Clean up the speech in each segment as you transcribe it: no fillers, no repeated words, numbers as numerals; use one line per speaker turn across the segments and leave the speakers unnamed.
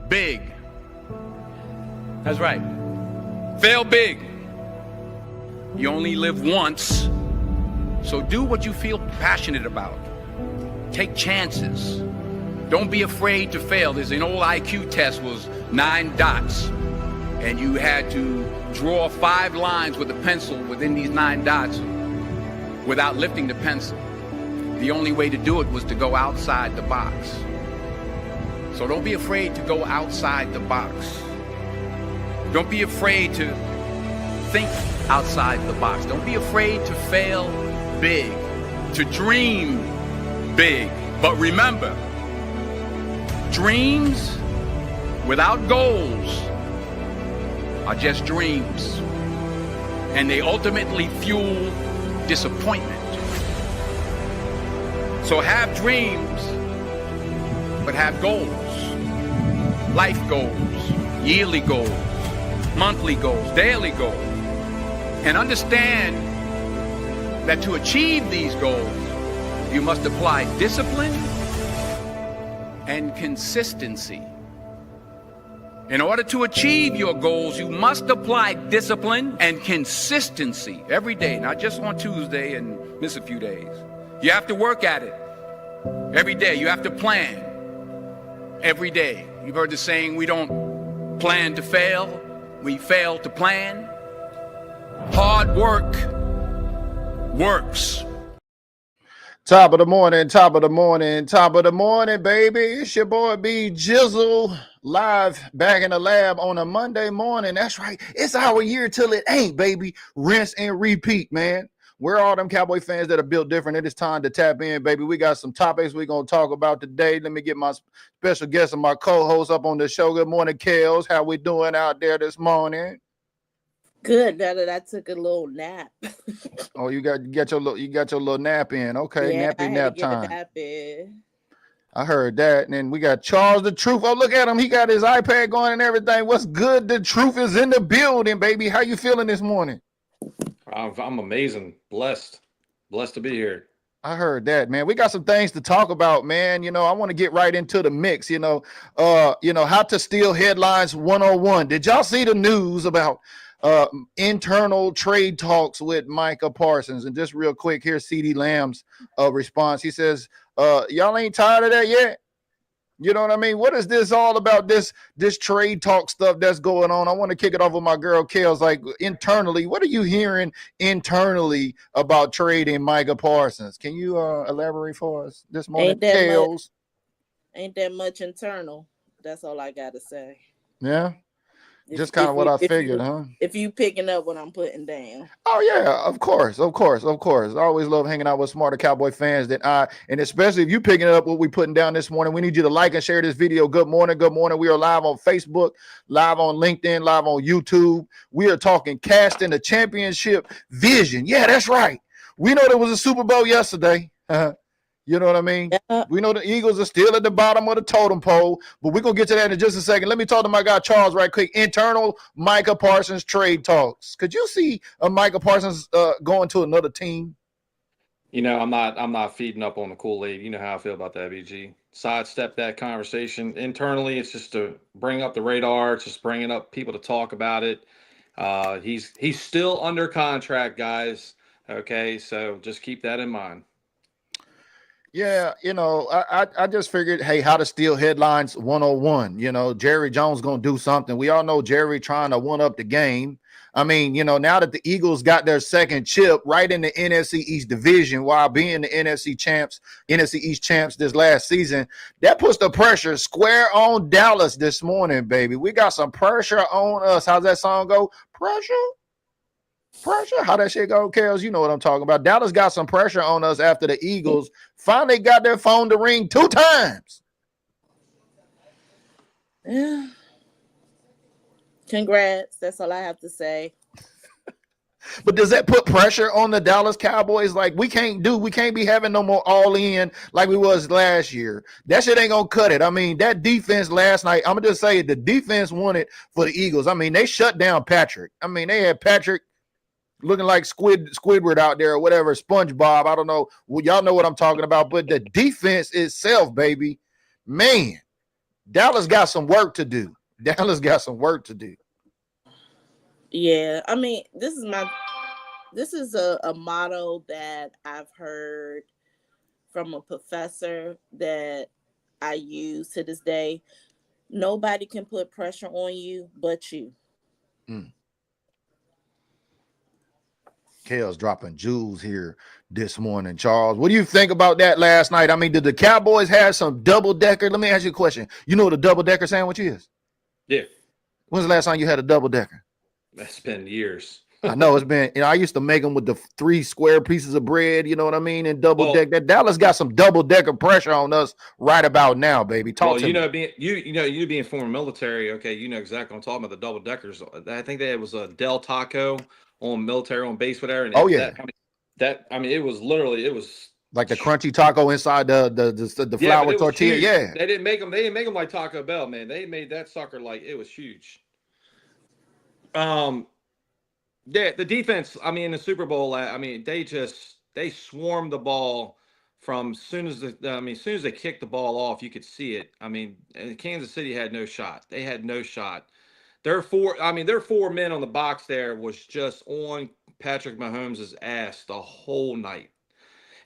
big. That's right. Fail big. You only live once, so do what you feel passionate about. Take chances. Don't be afraid to fail. There's an old IQ test, was 9 dots, and you had to draw 5 lines with a pencil within these 9 dots without lifting the pencil. The only way to do it was to go outside the box. So don't be afraid to go outside the box. Don't be afraid to think outside the box. Don't be afraid to fail big, to dream big. But remember, dreams without goals are just dreams, and they ultimately fuel disappointment. So have dreams, but have goals. Life goals, yearly goals, monthly goals, daily goals. And understand that to achieve these goals, you must apply discipline and consistency. In order to achieve your goals, you must apply discipline and consistency every day, not just on Tuesday and miss a few days. You have to work at it every day. You have to plan every day. You've heard the saying, we don't plan to fail, we fail to plan. Hard work works.
Top of the morning, top of the morning, top of the morning, baby. It's your boy B Jizzle, live back in the lab on a Monday morning. That's right. It's our year till it ain't, baby. Rinse and repeat, man. Where are all them Cowboy fans that are built different? It is time to tap in, baby. We got some topics we're going to talk about today. Let me get my special guest and my co-host up on the show. Good morning, Kels. How we doing out there this morning?
Good. Now that I took a little nap.
Oh, you got your little nap in. Okay,
Yeah,
nappy nap time.
Nap in.
I heard that. And then we got Charles the Truth. Oh, look at him. He got his iPad going and everything. What's good? The Truth is in the building, baby. How you feeling this morning?
I'm amazing. Blessed to be here.
I heard that, man. We got some things to talk about, man. You know, I want to get right into the mix, how to steal headlines 101. Did y'all see the news about internal trade talks with Micah Parsons? And just real quick, here's CeeDee Lamb's response. He says, y'all ain't tired of that yet? You know what I mean? What is this all about, this trade talk stuff that's going on? I want to kick it off with my girl, Kels. Like, internally, what are you hearing internally about trading Micah Parsons? Can you elaborate for us this morning, Kels?
Ain't that much internal. That's all I got to say.
Yeah? Just kind of what I figured, huh?
If you picking up what I'm putting down.
Oh, yeah, of course. I always love hanging out with smarter Cowboy fans and especially if you picking up what we putting down this morning, we need you to like and share this video. Good morning. We are live on Facebook, live on LinkedIn, live on YouTube. We are talking casting the championship vision. Yeah, that's right. We know there was a Super Bowl yesterday. You know what I mean?
Yeah.
We know the Eagles are still at the bottom of the totem pole, but we're going to get to that in just a second. Let me talk to my guy, Charles, right quick. Internal Micah Parsons trade talks. Could you see Micah Parsons going to another team?
You know, I'm not feeding up on the Kool-Aid. You know how I feel about that, BG. Sidestep that conversation. Internally, it's just to bring up the radar. It's just bringing up people to talk about it. He's still under contract, guys. Okay, so just keep that in mind.
Yeah, I just figured, hey, how to steal headlines 101. Jerry Jones going to do something. We all know Jerry trying to one up the game. I mean, now that the Eagles got their second chip right in the NFC East division while being the NFC East champs this last season, that puts the pressure square on Dallas this morning, baby. We got some pressure on us. How's that song go? Pressure? How that shit go, Kels? You know what I'm talking about. Dallas got some pressure on us after the Eagles finally got their phone to ring 2 times.
Yeah. Congrats. That's all I have to say.
But does that put pressure on the Dallas Cowboys? Like, we can't be having no more all in like we was last year. That shit ain't gonna cut it. I mean, that defense last night, I'm gonna just say the defense won it for the Eagles. I mean, they shut down Patrick. I mean, they had Patrick looking like Squidward out there or whatever, SpongeBob. I don't know. Well, y'all know what I'm talking about. But the defense itself, baby, man, Dallas got some work to do. Dallas got some work to do.
Yeah, I mean, this is a motto that I've heard from a professor that I use to this day. Nobody can put pressure on you but you.
Mm. Kale's dropping jewels here this morning, Charles. What do you think about that last night? I mean, did the Cowboys have some double decker? Let me ask you a question. You know what a double decker sandwich is?
Yeah,
When's the last time you had a double decker?
that's been years.
I know it's been, I used to make them with the 3 square pieces of bread, you know what I mean? And double deck. That Dallas got some double decker pressure on us right about now, baby. Talk to me.
You being former military, okay, you know exactly what I'm talking about, the double deckers. I think that was a Del Taco on military on base, whatever. And it was literally, it was
like the crunchy taco inside the flour tortilla.
Huge.
Yeah.
They didn't make them like Taco Bell, man. They made that sucker like it was huge. Yeah, the defense, I mean, in the Super Bowl, I mean, they swarmed the ball from as soon as they kicked the ball off, you could see it. I mean, Kansas City had no shot. They had no shot. Their 4 men on the box there was just on Patrick Mahomes' ass the whole night.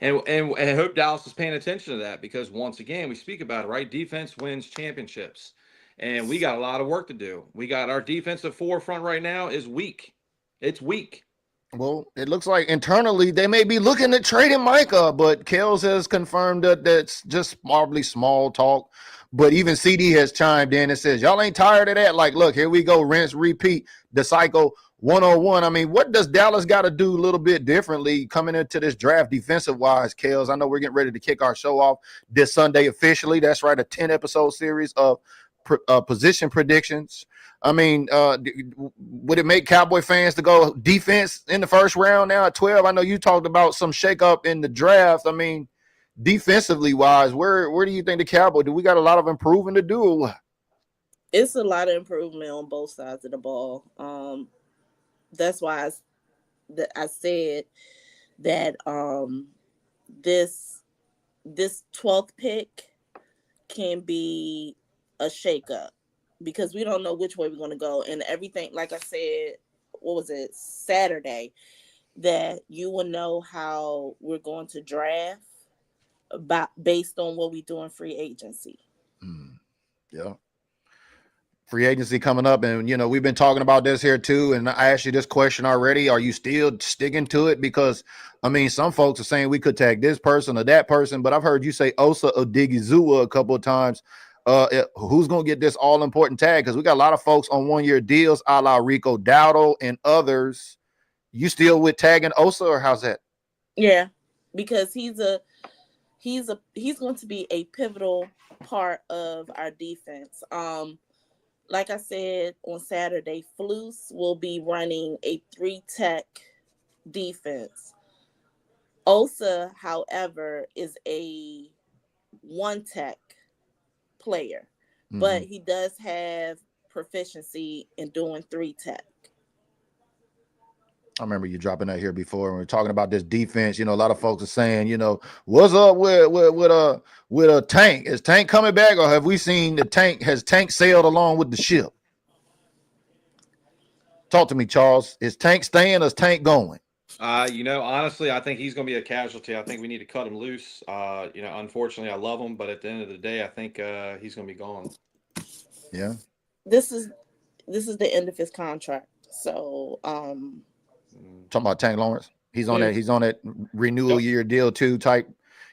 And I hope Dallas is paying attention to that, because once again, we speak about it, right? Defense wins championships. And we got a lot of work to do. We got our defensive forefront right now is weak. It's weak.
Well, it looks like internally they may be looking at trading Micah, but Kels has confirmed that that's just probably small talk. But even CD has chimed in and says, y'all ain't tired of that? Like, look, here we go, rinse, repeat, the cycle 101. I mean, what does Dallas got to do a little bit differently coming into this draft defensive-wise, Kels? I know we're getting ready to kick our show off this Sunday officially. That's right, a 10-episode series of position predictions. I mean, would it make Cowboy fans to go defense in the first round now at 12? I know you talked about some shakeup in the draft. I mean, defensively wise, where do you think the Cowboy, do we got a lot of improving to do or what?
It's a lot of improvement on both sides of the ball. That's why I said that this 12th pick can be a shakeup, because we don't know which way we're going to go. And everything, like I said, what was it, Saturday, that you will know how we're going to draft based on what we do in free agency.
Yeah. Free agency coming up. And, you know, we've been talking about this here too. And I asked you this question already. Are you still sticking to it? Because, I mean, some folks are saying we could tag this person or that person, but I've heard you say Osa Odigizua a couple of times. Who's going to get this all-important tag? Because we got a lot of folks on one-year deals, a la Rico Dowdle and others. You still with tagging Osa, or how's that?
Yeah, because he's going to be a pivotal part of our defense. Like I said on Saturday, Flus will be running a 3-tech defense. Osa, however, is a 1-tech player, but he does have proficiency in doing 3-tech.
I remember you dropping that here before when we were talking about this defense. You know, a lot of folks are saying, you know, what's up with a Tank? Is Tank coming back, or have we seen has Tank sailed along with the ship? Talk to me, Charles. Is Tank staying or is Tank going?
You know, honestly, I think he's going to be a casualty. I think we need to cut him loose. You know, unfortunately, I love him, but at the end of the day, I think he's going to be gone.
Yeah.
This is the end of his contract. So,
talking about Tank Lawrence. He's on that renewal year deal too type.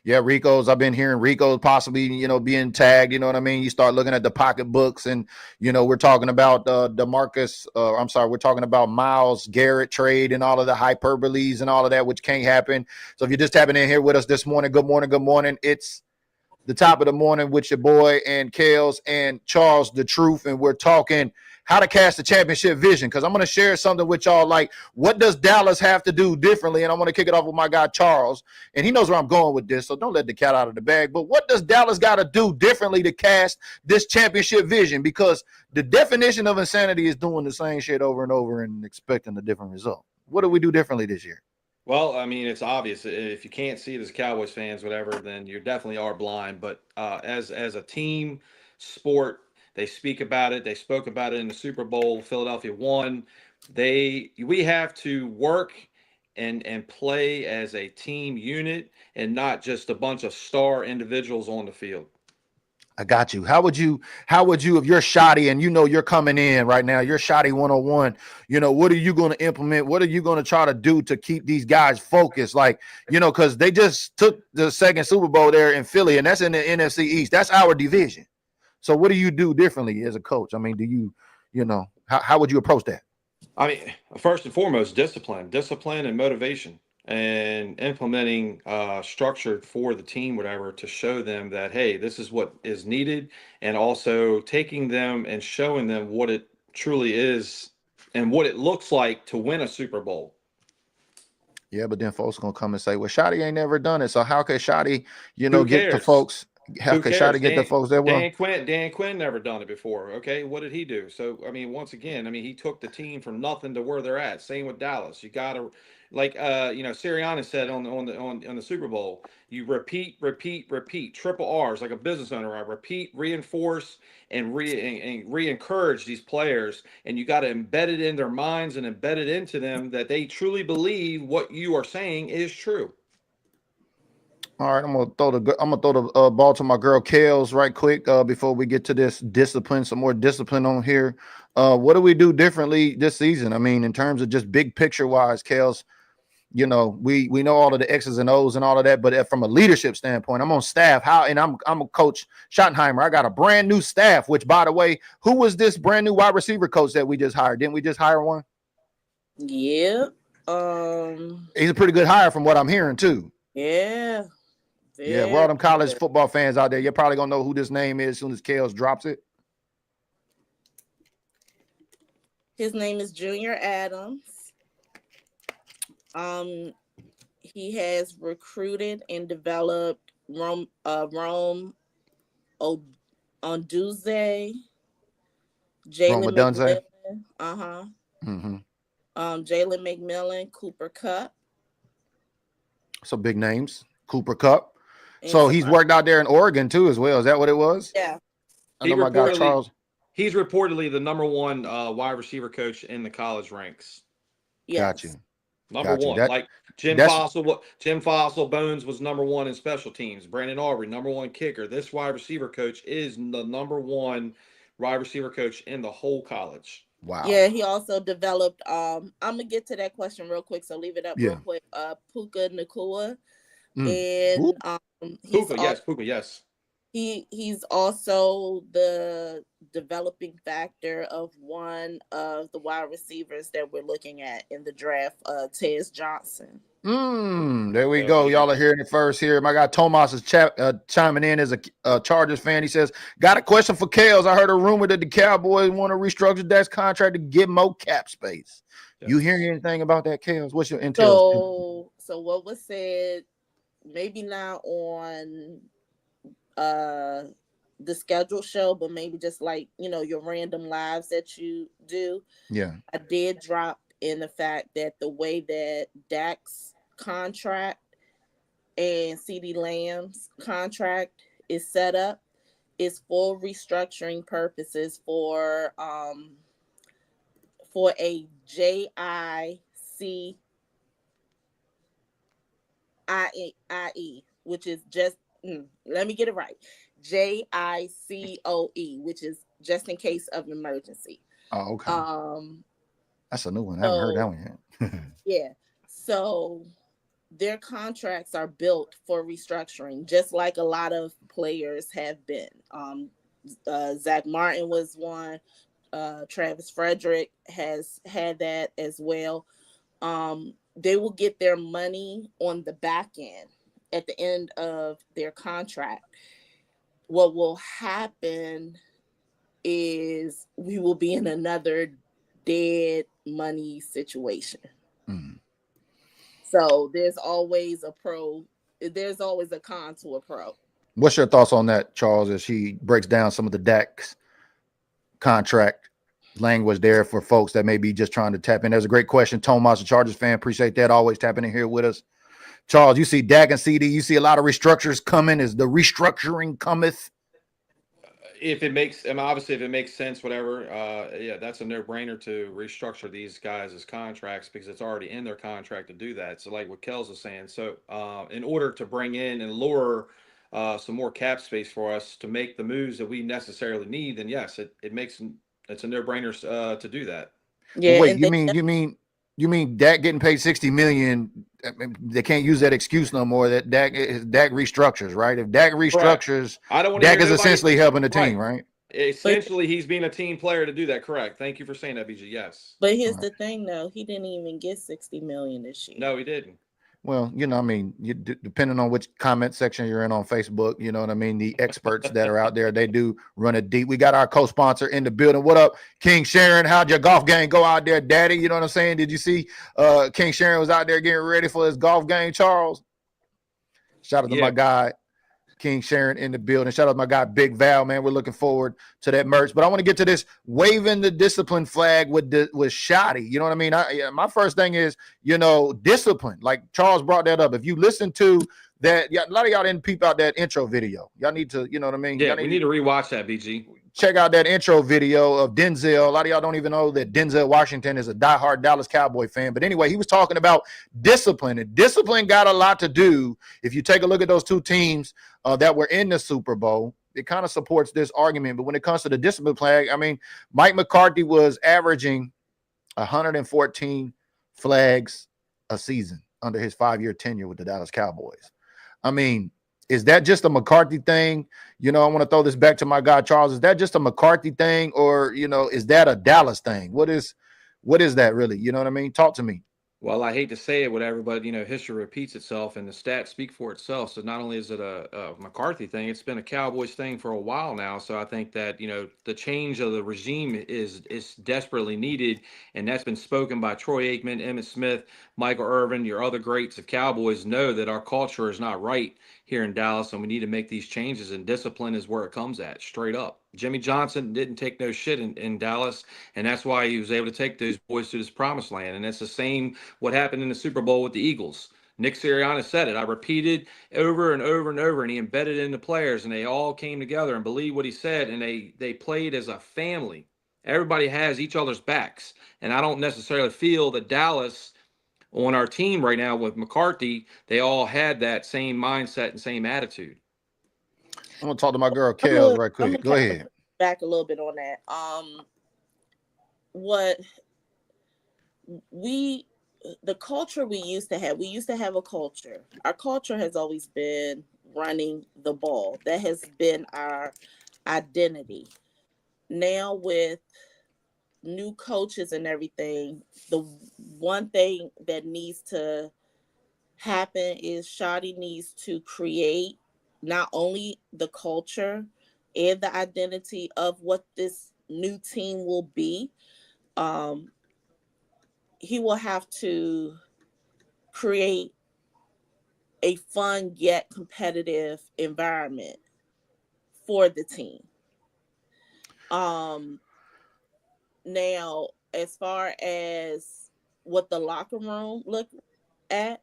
Yeah, Rico's. I've been hearing Rico's possibly, you know, being tagged. You know what I mean? You start looking at the pocketbooks, and you know we're talking about we're talking about Myles Garrett trade and all of the hyperboles and all of that, which can't happen. So if you're just tapping in here with us this morning, good morning, good morning. It's the top of the morning with your boy and Kels and Charles, the truth, and we're talking how to cast the championship vision, because I'm going to share something with y'all, like what does Dallas have to do differently? And I want to kick it off with my guy Charles, and he knows where I'm going with this, so don't let the cat out of the bag. But what does Dallas got to do differently to cast this championship vision? Because the definition of insanity is doing the same shit over and over and expecting a different result. What do we do differently this year?
Well, I mean, it's obvious. If you can't see it as Cowboys fans, whatever, then you definitely are blind. But as a team, sport. They speak about it. They spoke about it in the Super Bowl. Philadelphia won. We have to work and play as a team unit and not just a bunch of star individuals on the field.
I got you. How would you, if you're SCHOTTY and you're coming in right now, you're SCHOTTY 101, what are you going to implement? What are you going to try to do to keep these guys focused? Like, because they just took the second Super Bowl there in Philly, and that's in the NFC East. That's our division. So what do you do differently as a coach? I mean, do you, how would you approach that?
I mean, first and foremost, discipline and motivation, and implementing structure for the team, whatever, to show them that, hey, this is what is needed, and also taking them and showing them what it truly is and what it looks like to win a Super Bowl.
Yeah, but then folks gonna come and say, well, SCHOTTY ain't never done it. So how could SCHOTTY,
Who
get the
cares?
folks? How
Who
could
cares?
SCHOTTY get the folks that well?
Dan Quinn never done it before. Okay, what did he do? So I mean, once again, I mean, he took the team from nothing to where they're at. Same with Dallas. You gotta, like, Sirianni said on the Super Bowl, you repeat, triple R's, like a business owner. I repeat, reinforce, and re-encourage these players, and you got to embed it in their minds and embed it into them that they truly believe what you are saying is true.
All right, I'm gonna throw the ball to my girl Kales right quick before we get to this discipline, some more discipline on here. What do we do differently this season? I mean, in terms of just big picture wise, Kales, we know all of the X's and O's and all of that, but from a leadership standpoint, I'm on staff. I'm a coach Schottenheimer. I got a brand new staff, which, by the way, who was this brand new wide receiver coach that we just hired? Didn't we just hire one?
Yeah.
He's a pretty good hire from what I'm hearing too.
Yeah.
Yeah, for all them college football fans out there, you're probably gonna know who this name is as soon as Kales drops it.
His name is Junior Adams. He has recruited and developed Rome Onduze, Jalen McMillan, Jalen McMillan, Cooper Kupp.
So big names, Cooper Kupp. So he's worked out there in Oregon too, as well. Is that what it was?
Yeah.
I know my guy Charles.
He's reportedly the number one wide receiver coach in the college ranks.
Yes.
Got you.
Number one. Like Jim Fossil Bones was number one in special teams. Brandon Aubrey, number one kicker. This wide receiver coach is the number one wide receiver coach in the whole college.
Wow.
Yeah, he also developed. I'm gonna get to that question real quick, so leave it up real quick. Puka Nacua. And
Puka, yes.
He's also the developing factor of one of the wide receivers that we're looking at in the draft, Tez Johnson.
There we go. Y'all are hearing it first here. My guy Tomas is chiming in as a Chargers fan. He says, got a question for Kales. I heard a rumor that the Cowboys want to restructure Dak's contract to get more cap space. Yes. You hearing anything about that, Kales? What's your intel?
So what was said, maybe not on the scheduled show, but maybe just like, your random lives that you do. Yeah. I did drop in the fact that the way that Dak's contract and CeeDee Lamb's contract is set up is for restructuring purposes for a JICIE, which is just let me get it right. JICOE, which is just in case of emergency.
Oh, okay. That's a new one. I haven't heard that one yet.
Yeah. So their contracts are built for restructuring, just like a lot of players have been. Zach Martin was one. Travis Frederick has had that as well. They will get their money on the back end at the end of their contract. What will happen is we will be in another dead money situation. So there's always a pro. There's always a con to a pro.
What's your thoughts on that, Charles, as she breaks down some of the Dak's contract language there for folks that may be just trying to tap in? There's a great question. Tomas, a Chargers fan, appreciate that. Always tapping in here with us. Charles, you see Dak and CeeDee, you see a lot of restructures coming. Is the restructuring cometh?
If it makes, I mean, obviously, if it makes sense, whatever, yeah, that's a no-brainer to restructure these guys' contracts because it's already in their contract to do that. So, like what Kels was saying, so in order to bring in and lure some more cap space for us to make the moves that we necessarily need, then yes, it makes it's a no-brainer to do that.
Well,
Yeah,
wait,
and
you mean Dak getting paid 60 million? I mean, they can't use that excuse no more. That Dak restructures, right? If Dak
Correct.
restructures,
I don't want to
Dak
hear
is
nobody.
essentially helping the
Right.
team, right?
but
Essentially, he's being a team player to do that. Correct. Thank you for saying that, BG. Yes.
but here's
Right.
the thing though, he didn't even get 60 million this year.
No, he didn't.
Well, you know, I mean, depending on which comment section you're in on Facebook, you know what I mean? The experts that are out there, they do run it deep. We got our co-sponsor in the building. What up, King Sharon? How'd your golf game go out there, Daddy? You know what I'm saying? Did you see King Sharon was out there getting ready for his golf game, Charles? Shout out to my guy, King Sharon in the building. Shout out to my guy, Big Val, man. We're looking forward to that merch. But I want to get to this waving the discipline flag with SCHOTTY. You know what I mean? My first thing is, you know, discipline. Like Charles brought that up. If you listen to that, a lot of y'all didn't peep out that intro video. Y'all need to, you know what I mean?
Yeah, we need to rewatch that, BG.
Check out that intro video of Denzel. A lot of y'all don't even know that Denzel Washington is a diehard Dallas Cowboy fan. But anyway, he was talking about discipline. And discipline got a lot to do. If you take a look at those two teams that were in the Super Bowl, it kind of supports this argument. But when it comes to the discipline flag, I mean, Mike McCarthy was averaging 114 flags a season under his 5-year tenure with the Dallas Cowboys. I mean, is that just a McCarthy thing? You know, I want to throw this back to my guy, Charles. Is that just a McCarthy thing, or, you know, is that a Dallas thing? What is that really? You know what I mean? Talk to me.
Well, I hate to say it, whatever, but you know, history repeats itself, and the stats speak for itself. So not only is it a McCarthy thing, it's been a Cowboys thing for a while now. So I think that, you know, the change of the regime is desperately needed, and that's been spoken by Troy Aikman, Emmitt Smith, Michael Irvin. Your other greats of Cowboys know that our culture is not right here in Dallas, and we need to make these changes. And discipline is where it comes at, straight up. Jimmy Johnson didn't take no shit in Dallas, and that's why he was able to take those boys to this promised land. And it's the same what happened in the Super Bowl with the Eagles. Nick Sirianni said it. I repeated over and over and over, and he embedded it in the players, and they all came together and believed what he said, and they played as a family. Everybody has each other's backs, and I don't necessarily feel that Dallas on our team right now with McCarthy, they all had that same mindset and same attitude.
I'm gonna talk to my girl Kels right quick. Go ahead.
Back a little bit on that. What the culture we used to have a culture. Our culture has always been running the ball. That has been our identity. Now with new coaches and everything, the one thing that needs to happen is SCHOTTY needs to create not only the culture and the identity of what this new team will be. He will have to create a fun yet competitive environment for the team. Now, as far as what the locker room looked at,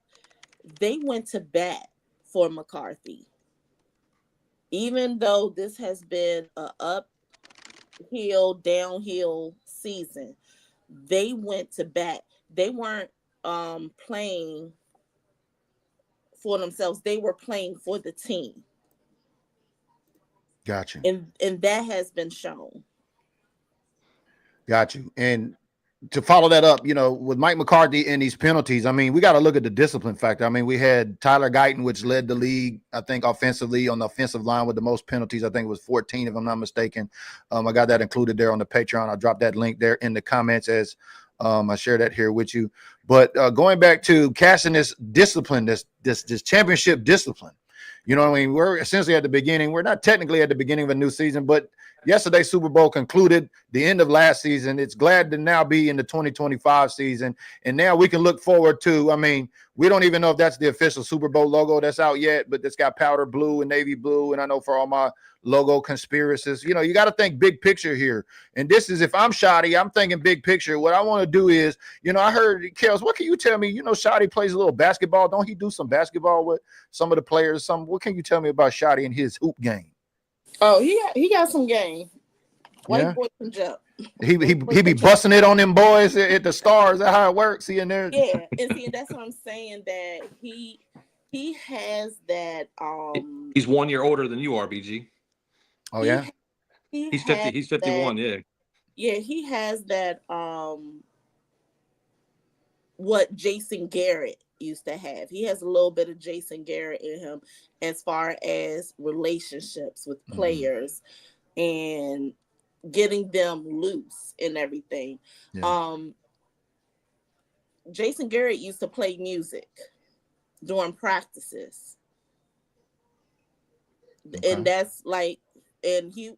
they went to bat for McCarthy. Even though this has been an uphill, downhill season, they went to bat. They weren't playing for themselves. They were playing for the team.
Got you.
And that has been shown.
Got you. And to follow that up, you know, with Mike McCarthy and these penalties, I mean, we got to look at the discipline factor. I mean, we had Tyler Guyton, which led the league, I think, offensively on the offensive line with the most penalties. I think it was 14, if I'm not mistaken. I got that included there on the Patreon. I'll drop that link there in the comments as I share that here with you. But going back to casting this discipline, this championship discipline, you know what I mean? We're essentially at the beginning. We're not technically at the beginning of a new season, but yesterday's Super Bowl concluded the end of last season. It's glad to now be in the 2025 season. And now we can look forward to, I mean, we don't even know if that's the official Super Bowl logo that's out yet, but it's got powder blue and navy blue. And I know for all my logo conspiracists, you know, you got to think big picture here. And this is, if I'm SCHOTTY, I'm thinking big picture. What I want to do is, you know, I heard, Kels, what can you tell me? You know, SCHOTTY plays a little basketball. Don't he do some basketball with some of the players? What can you tell me about SCHOTTY and his hoop game?
Oh, he got some game. White
Yeah.
boy can jump.
He
White boy
be
can jump.
busting it on them boys at the Stars. That's how it works. See in there.
Yeah, and see, that's what I'm saying. That he has that.
He's 1 year older than you are, BG.
Oh
He
yeah.
he
He's 50.
has
He's
that.
51. Yeah.
Yeah, he has that. What Jason Garrett used to have. He has a little bit of Jason Garrett in him as far as relationships with players and getting them loose and everything.
Yeah.
Jason Garrett used to play music during practices.
Okay.
And that's like, and he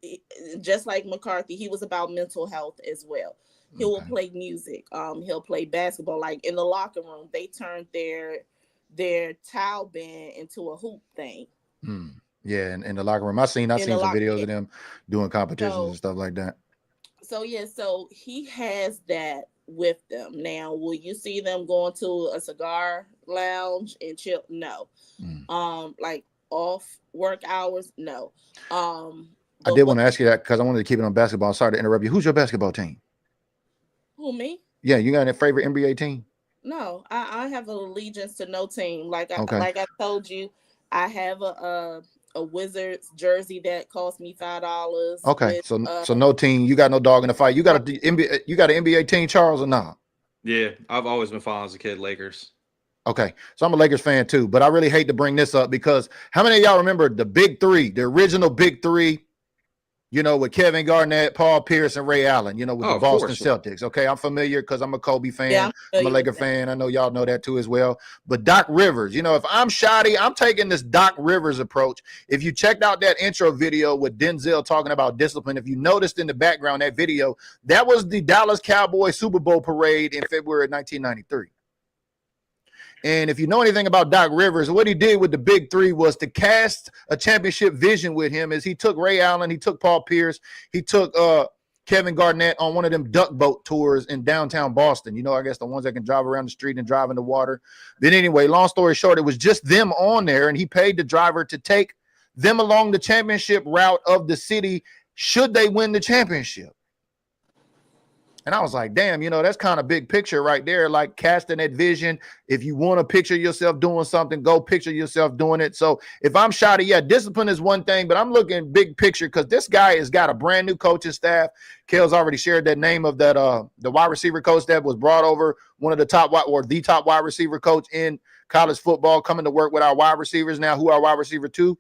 just like McCarthy, he was about mental health as well. He will play music. He'll play basketball. Like in the locker room, they turned their towel band into a hoop thing.
Yeah, in the locker room. I seen some videos of them doing competitions and stuff like that.
So he has that with them. Now, will you see them going to a cigar lounge and chill? No. Like off work hours? No.
I did want to ask you that because I wanted to keep it on basketball. Sorry to interrupt you. Who's your basketball team?
Who, me?
Yeah, you got a favorite NBA team?
No, I have an allegiance to no team. Like I told you, I have a Wizards jersey that cost me $5.
Okay, so no team. You got no dog in the fight. You got an NBA team, Charles, or not?
Yeah, I've always been following as a kid Lakers.
Okay, so I'm a Lakers fan too, but I really hate to bring this up because how many of y'all remember the big three, the original big three? You know, with Kevin Garnett, Paul Pierce, and Ray Allen, you know, with the Boston Celtics. Okay, I'm familiar because I'm a Kobe fan. Yeah, I'm a Laker fan. I know y'all know that too as well. But Doc Rivers, you know, if I'm Schotty, I'm taking this Doc Rivers approach. If you checked out that intro video with Denzel talking about discipline, if you noticed in the background that video, that was the Dallas Cowboys Super Bowl parade in February 1993. And if you know anything about Doc Rivers, what he did with the big three was to cast a championship vision with him. As he took Ray Allen, he took Paul Pierce, he took Kevin Garnett on one of them duck boat tours in downtown Boston. You know, I guess the ones that can drive around the street and drive in the water. But anyway, long story short, it was just them on there, and he paid the driver to take them along the championship route of the city should they win the championship. And I was like, damn, you know, that's kind of big picture right there, like casting that vision. If you want to picture yourself doing something, go picture yourself doing it. So if I'm Schotty, yeah, discipline is one thing, but I'm looking big picture because this guy has got a brand new coaching staff. Kale's already shared that name of that the wide receiver coach that was brought over, one of the top wide receiver coach in college football, coming to work with our wide receivers now, who are wide receiver too.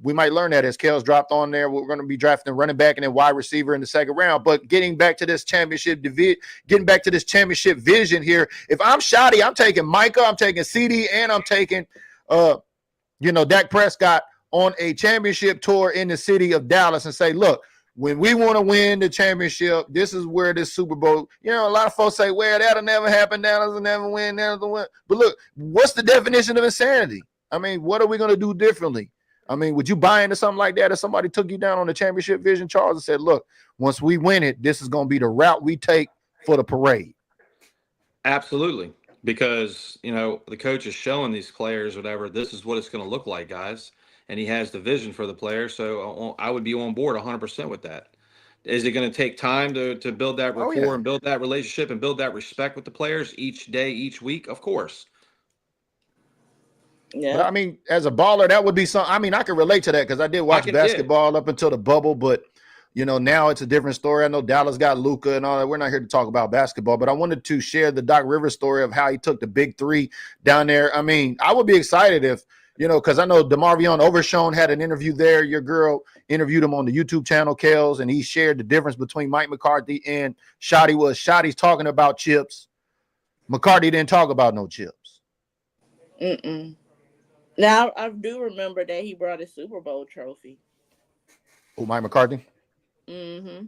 We might learn that as Kale's dropped on there. We're going to be drafting running back and then wide receiver in the second round. But getting back to this championship vision here, if I'm Schotty, I'm taking Micah, I'm taking CD, and I'm taking, Dak Prescott on a championship tour in the city of Dallas and say, look, when we want to win the championship, this is where this Super Bowl, you know, a lot of folks say, well, that'll never happen. Dallas will never win. Dallas will win. But look, what's the definition of insanity? I mean, what are we going to do differently? I mean, would you buy into something like that if somebody took you down on the championship vision, Charles, and said, look, once we win it, this is going to be the route we take for the parade?
Absolutely. Because, you know, the coach is showing these players, whatever, this is what it's going to look like, guys. And he has the vision for the players. So I would be on board 100% with that. Is it going to take time to build that rapport and build that relationship and build that respect with the players each day, each week? Of course.
Yeah. But I mean, as a baller, that would be something. I mean, I can relate to that because I did watch basketball up until the bubble, but you know, now it's a different story. I know Dallas got Luka and all that. We're not here to talk about basketball, but I wanted to share the Doc Rivers story of how he took the big three down there. I mean, I would be excited if, you know, because I know DeMarvion Overshown had an interview there. Your girl interviewed him on the YouTube channel, Kales, and he shared the difference between Mike McCarthy and Schotty. Schotty's talking about chips. McCarthy didn't talk about no chips.
Now, I do remember that he brought a Super Bowl trophy.
Oh, Mike McCarthy?
Mm-hmm.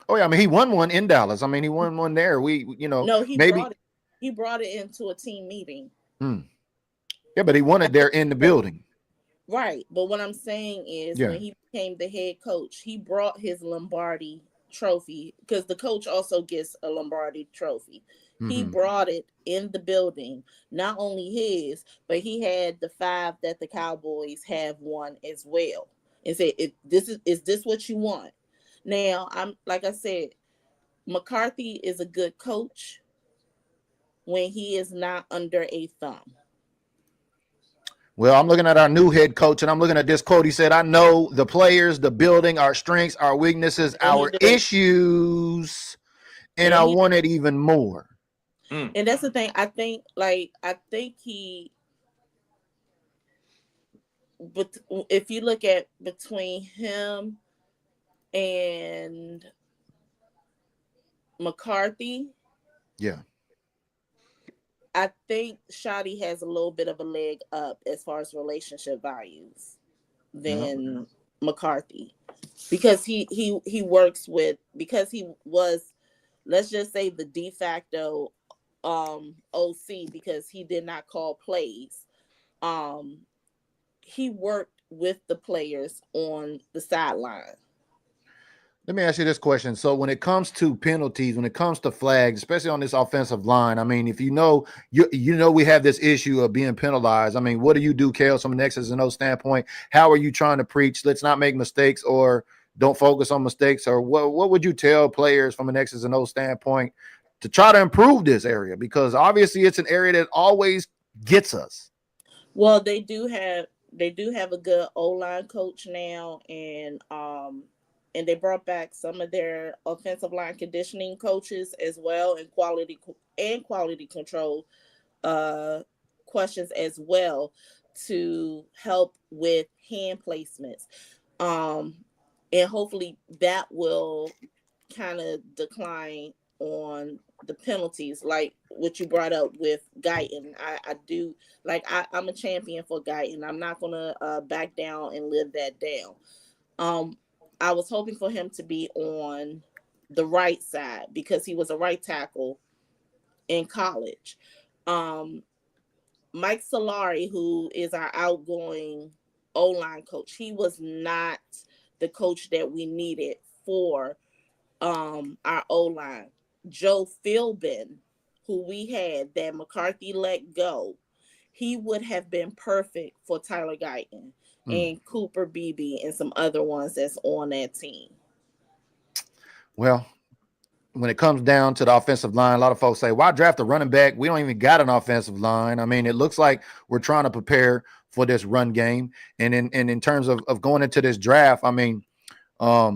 Oh, yeah. I mean, he won one in Dallas. I mean, he won one there.
He brought it into a team meeting.
Yeah, but he won it there in the building.
Right. But what I'm saying is when he became the head coach, he brought his Lombardi trophy because the coach also gets a Lombardi trophy. He brought it in the building, not only his, but he had the 5 that the Cowboys have won as well. and say, if is this what you want? Now, I'm like I said, McCarthy is a good coach when he is not under a thumb.
Well, I'm looking at our new head coach, and I'm looking at this quote. He said, "I know the players, the building, our strengths, our weaknesses,
And he
our
do.
issues, and I
And he
want it even more."
and that's the thing. I think he, but if you look at between him and McCarthy,
Yeah.
I think SCHOTTY has a little bit of a leg up as far as relationship values than McCarthy, because he works with, because he was, let's just say, the de facto OC, because he did not call plays. He worked with the players on the sideline.
Let me ask you this question. So when it comes to penalties, when it comes to flags, especially on this offensive line, I mean, if you know we have this issue of being penalized. I mean, what do you do, Kales, from an X's and O standpoint? How are you trying to preach, let's not make mistakes, or don't focus on mistakes? Or what would you tell players from an X's and O standpoint to try to improve this area? Because obviously it's an area that always gets us.
Well, they do have a good O-line coach now, and they brought back some of their offensive line conditioning coaches as well, and quality control questions as well, to help with hand placements. And hhopefully that will kind of decline on the penalties, like what you brought up with Guyton. I do, like, I'm a champion for Guyton. I'm not gonna back down and live that down. I was hoping for him to be on the right side because he was a right tackle in college. Mike Solari, who is our outgoing O-line coach, he was not the coach that we needed for our O-line. Joe Philbin, who we had that McCarthy let go, he would have been perfect for Tyler Guyton and Cooper Beebe and some other ones that's on that team.
Well, when it comes down to the offensive line, a lot of folks say, why draft a running back? We don't even got an offensive line. I mean, it looks like we're trying to prepare for this run game. And in terms of going into this draft, I mean, are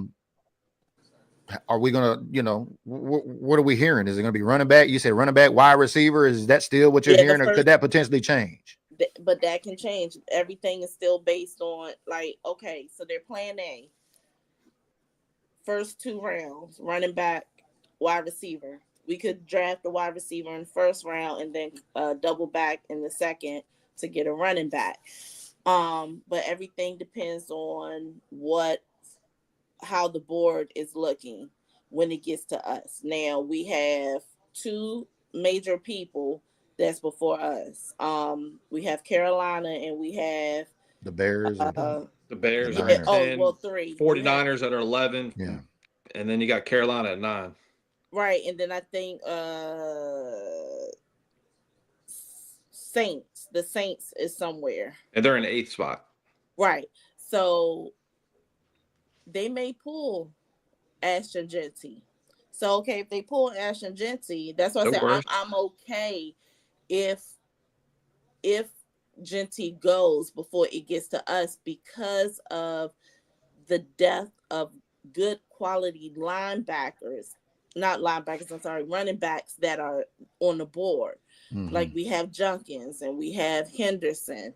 we going to, what are we hearing? Is it going to be running back? You say running back, wide receiver. Is that still what you're hearing, or could that potentially change?
But that can change. Everything is still based on, like, okay, so they're plan A. First 2 rounds, running back, wide receiver. We could draft the wide receiver in the first round and then double back in the second to get a running back. But everything depends on how the board is looking when it gets to us. Now we have 2 major people that's before us. We have Carolina and we have
the Bears.
The Bears
yeah,
are 10,
3.
49ers at 11.
Yeah.
And then you got Carolina at 9.
Right. And then I think Saints. The Saints is somewhere.
And they're in the 8th spot.
Right. So they may pull Ashton Genty. So, okay, if they pull Ashton Genty, that's why I said I'm okay if Genty goes before it gets to us, because of the depth of good quality running backs that are on the board.
Mm-hmm.
Like we have Junkins and we have Henderson.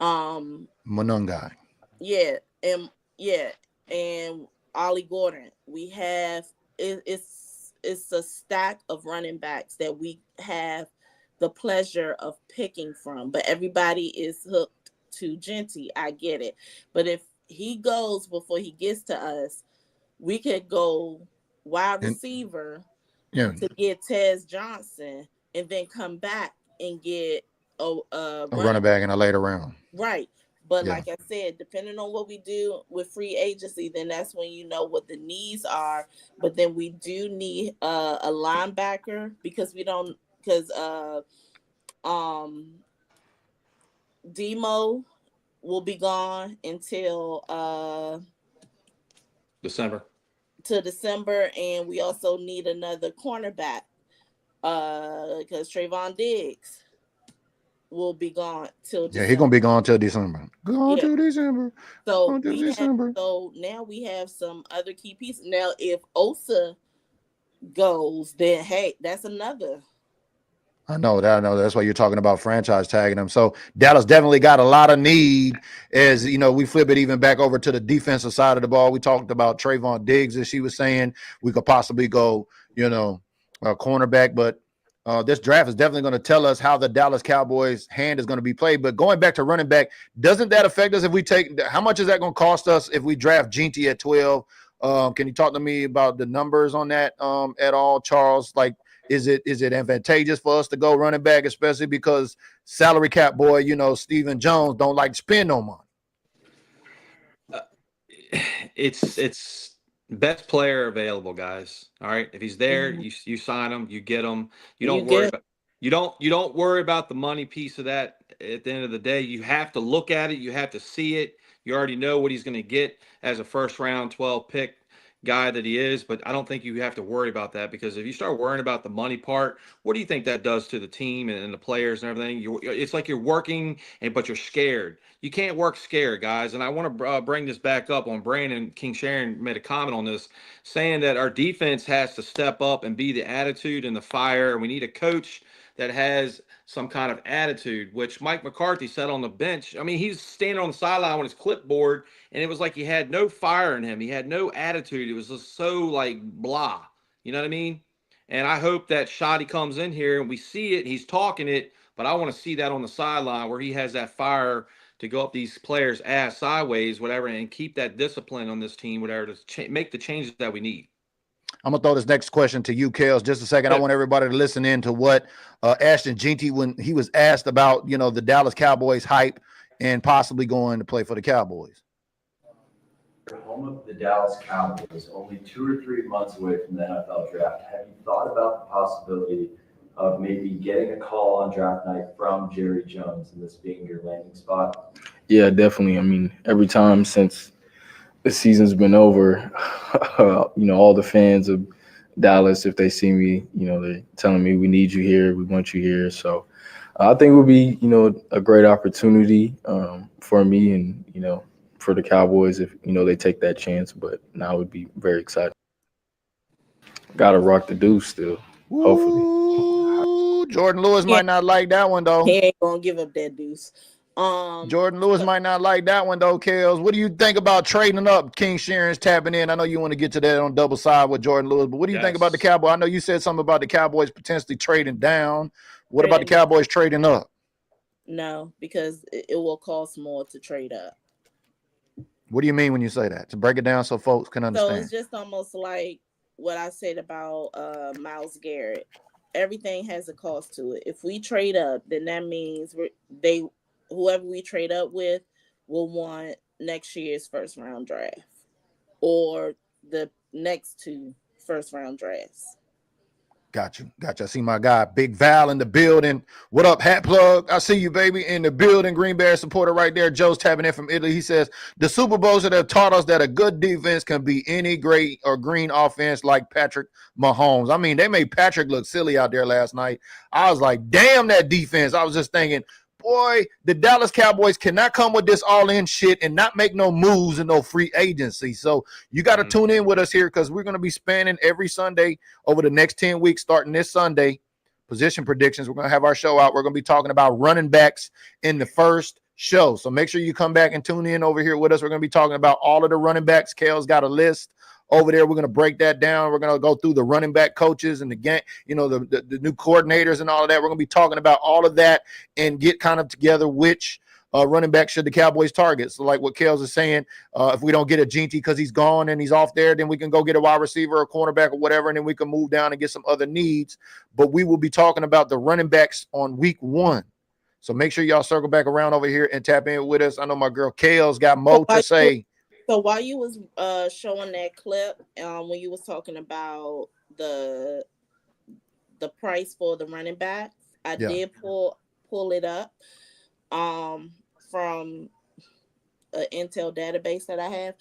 Monungai.
Yeah, and Ollie Gordon. We have it's a stack of running backs that we have the pleasure of picking from, but everybody is hooked to Genty. I get it. But if he goes before he gets to us, we could go wide receiver to get Tez Johnson and then come back and get a running
back in a later round.
Right. But like I said, depending on what we do with free agency, then that's when you know what the needs are. But then we do need a linebacker because Demo will be gone until
December.
to December, and we also need another cornerback because Trayvon Diggs will be gone till
Yeah, he's
December.
gonna be gone till December. Gone
Yeah.
till December.
So
Gone till December.
now we have some other key pieces. Now, if Osa goes, then hey, that's another.
I know that. I know that's why you're talking about franchise tagging them. So Dallas definitely got a lot of need. As you know, we flip it even back over to the defensive side of the ball. We talked about Trayvon Diggs, as she was saying. We could possibly go, cornerback, but this draft is definitely going to tell us how the Dallas Cowboys' hand is going to be played. But going back to running back, doesn't that affect us if we take? How much is that going to cost us if we draft Ginty at 12? Can you talk to me about the numbers on that at all, Charles? Like, is it advantageous for us to go running back, especially because salary cap boy, Stephen Jones don't like to spend no money?
It's best player available, guys. All right, if he's there,
Mhm.
you sign him, you get him. You
You
don't worry
get
about you don't worry about the money piece of that. At the end of the day, you have to look at it. You have to see it. You already know what he's going to get as a first round 12 pick guy that he is, but I don't think you have to worry about that, because if you start worrying about the money part, what do you think that does to the team and the players and everything? It's like you're working but you're scared. You can't work scared, guys. And I want to bring this back up on Brandon King Sharon made a comment on this, saying that our defense has to step up and be the attitude and the fire. And we need a coach that has some kind of attitude, which Mike McCarthy said on the bench. I mean, he's standing on the sideline with his clipboard, and it was like he had no fire in him. He had no attitude. It was just so like blah. You know what I mean? And I hope that SCHOTTY comes in here and we see it. He's talking it, but I want to see that on the sideline where he has that fire to go up these players' ass sideways, whatever, and keep that discipline on this team, whatever, to make the changes that we need.
I'm gonna throw this next question to you, Kels. Just a second. I want everybody to listen in to what Ashton Ginty, when he was asked about, the Dallas Cowboys hype and possibly going to play for the Cowboys.
Home of the Dallas Cowboys, only 2 or 3 months away from the NFL draft. Have you thought about the possibility of maybe getting a call on draft night from Jerry Jones and this being your landing spot?
Yeah, definitely. I mean, every time since the season's been over, all the fans of Dallas, if they see me, they're telling me, we need you here, we want you here. So I think it would be, a great opportunity for me and, for the Cowboys if, they take that chance. But now I would be very excited. Got to rock the deuce still, hopefully.
Ooh, Jordan Lewis might not like that one, though.
He ain't gonna give up that deuce.
Jordan Lewis might not like that one, though, Kels. What do you think about trading up? King Sharon's tapping in. I know you want to get to that on double side with Jordan Lewis, but what do you think about the Cowboys? I know you said something about the Cowboys potentially trading down. What about the Cowboys trading up?
No, because it will cost more to trade up.
What do you mean when you say that? To break it down so folks can understand.
So it's just almost like what I said about Myles Garrett. Everything has a cost to it. If we trade up, then that means whoever we trade up with will want next year's first round draft or the next 2 first round drafts.
Got you. I see my guy, Big Val, in the building. What up, Hat Plug? I see you, baby, in the building. Green Bay supporter right there. Joe's tapping in from Italy. He says, the Super Bowls that have taught us that a good defense can be any great or green offense like Patrick Mahomes. I mean, they made Patrick look silly out there last night. I was like, damn, that defense. I was just thinking, boy, the Dallas Cowboys cannot come with this all-in shit and not make no moves and no free agency. So you got to tune in with us here because we're going to be spanning every Sunday over the next 10 weeks, starting this Sunday. Position predictions. We're going to have our show out. We're going to be talking about running backs in the first show. So make sure you come back and tune in over here with us. We're going to be talking about all of the running backs. Kale's got a list over there. We're going to break that down. We're going to go through the running back coaches and the game, the new coordinators and all of that. We're going to be talking about all of that and get kind of together which running back should the Cowboys target. So like what Kales is saying, if we don't get a Ginty because he's gone and he's off there, then we can go get a wide receiver or cornerback or whatever, and then we can move down and get some other needs. But we will be talking about the running backs on week 1. So make sure y'all circle back around over here and tap in with us. I know my girl Kales got more to say.
So while you was showing that clip, when you was talking about the price for the running backs, I did pull it up from an Intel database that I have.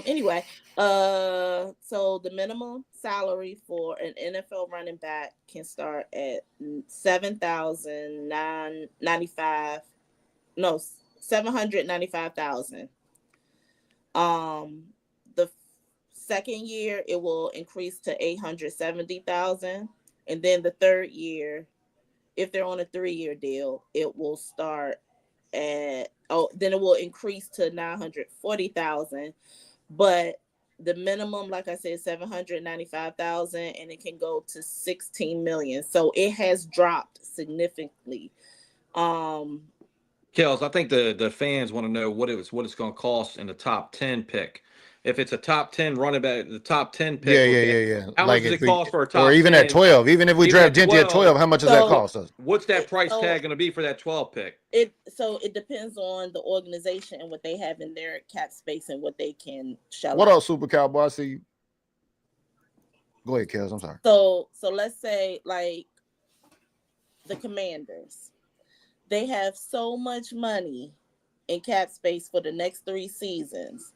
Anyway, so the minimum salary for an NFL running back can start at 7,995. No, 795,000. The second year it will increase to 870,000, and then the third year, if they're on a 3-year deal, it will start at then it will increase to 940,000. But the minimum, like I said, 795,000, and it can go to 16 million. So it has dropped significantly.
Kels, I think the fans want to know what it's going to cost in the top 10 pick. If it's a top 10 running back, the top 10 pick,
Yeah.
how
Like
much does
if
it cost for a
or
top
even
10?
at 12, even if we
Even
draft
at
Genty at 12, how much does that
So-
cost us?
What's that price
So-
tag going to be for that 12 pick?
It depends on the organization and what they have in their cap space and what they can shell
What
out.
up, Super Cowboy? I see you. Go ahead, Kels. I'm sorry.
So let's say like the Commanders, they have so much money in cap space for the next 3 seasons.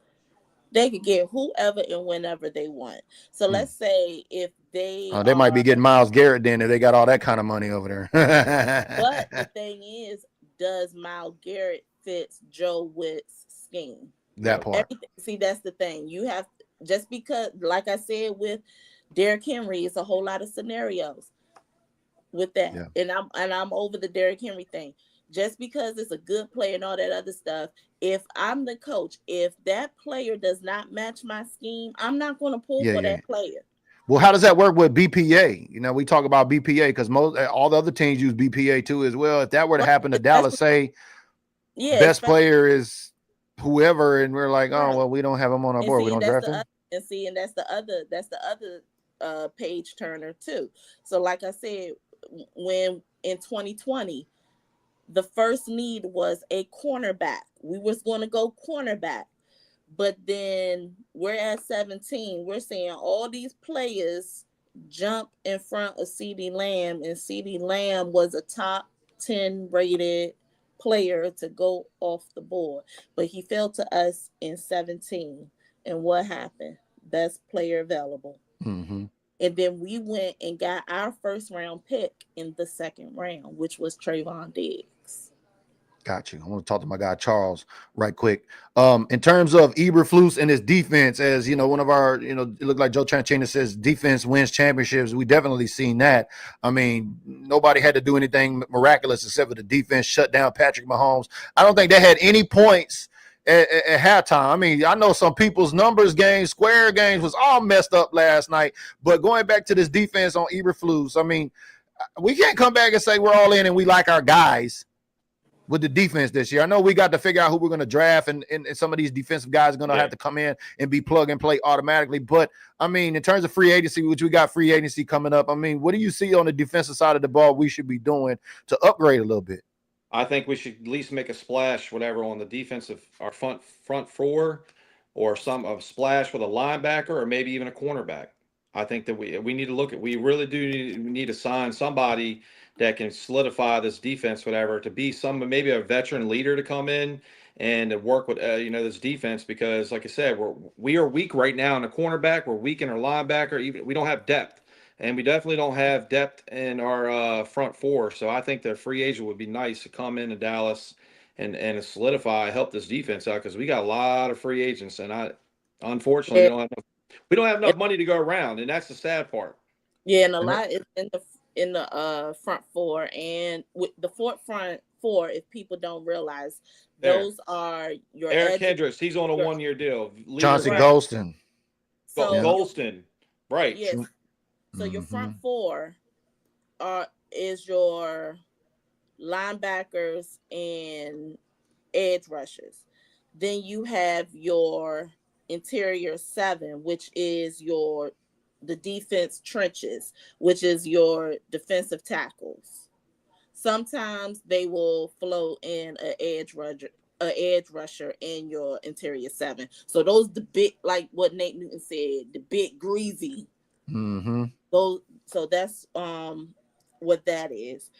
They could get whoever and whenever they want. So let's say if they
They might be getting Myles Garrett then if they got all that kind of money over there.
But the thing is, does Myles Garrett fits Joe Witt's scheme?
That part.
See, that's the thing. You have, just because, like I said, with Derrick Henry, it's a whole lot of scenarios with that.
Yeah.
And I'm over the Derrick Henry thing. Just because it's a good player and all that other stuff, if I'm the coach, if that player does not match my scheme, I'm not going to pull for that player.
Well, how does that work with BPA? You know, we talk about BPA because all the other teams use BPA too as well. If that were to happen to Dallas, say best player is whoever, and we're like, oh well, we don't have him on our board. We don't draft him.
And that's the other page turner too. So like I said, when in 2020, the first need was a cornerback. We was going to go cornerback. But then we're at 17. We're seeing all these players jump in front of CeeDee Lamb, and CeeDee Lamb was a top 10 rated player to go off the board. But he fell to us in 17. And what happened? Best player available.
Mm-hmm.
And then we went and got our first round pick in the second round, which was Trayvon Diggs.
Got you. I want to talk to my guy Charles right quick. In terms of Eberflus and his defense, as you know, one of our, it looked like Joe Tranchina says defense wins championships. We definitely seen that. I mean, nobody had to do anything miraculous except for the defense shut down Patrick Mahomes. I don't think they had any points at halftime. I mean, I know some people's numbers games, square games was all messed up last night, but going back to this defense on Eberflus, I mean, we can't come back and say we're all in and we like our guys with the defense this year. I know we got to figure out who we're going to draft, and some of these defensive guys are going to have to come in and be plug and play automatically. But, I mean, in terms of free agency, which we got free agency coming up, I mean, what do you see on the defensive side of the ball we should be doing to upgrade a little bit?
I think we should at least make a splash, whatever, on the defensive, our front four, or a splash with a linebacker or maybe even a cornerback. I think that we need to look at, we really do need to sign somebody that can solidify this defense, whatever, to be maybe a veteran leader to come in and to work with, this defense, because like I said, we are weak right now in the cornerback. We're weak in our linebacker. Even we don't have depth, and we definitely don't have depth in our front four. So I think the free agent would be nice to come into Dallas and help this defense out, because we got a lot of free agents, and unfortunately we don't have enough money to go around, and that's the sad part.
Yeah, and a lot is in the front four, and with the front four, if people don't realize, those are your
Eric Hendricks. He's on a 1-year deal.
Chauncey Golston.
So
Golston, right?
Yes. So your front four is your linebackers and edge rushers. Then you have your interior 7, which is the defense trenches, which is your defensive tackles. Sometimes they will flow in an edge rusher in your interior 7. So those the big, like what Nate Newton said, the big greasy.
Mm-hmm.
So that's what that is.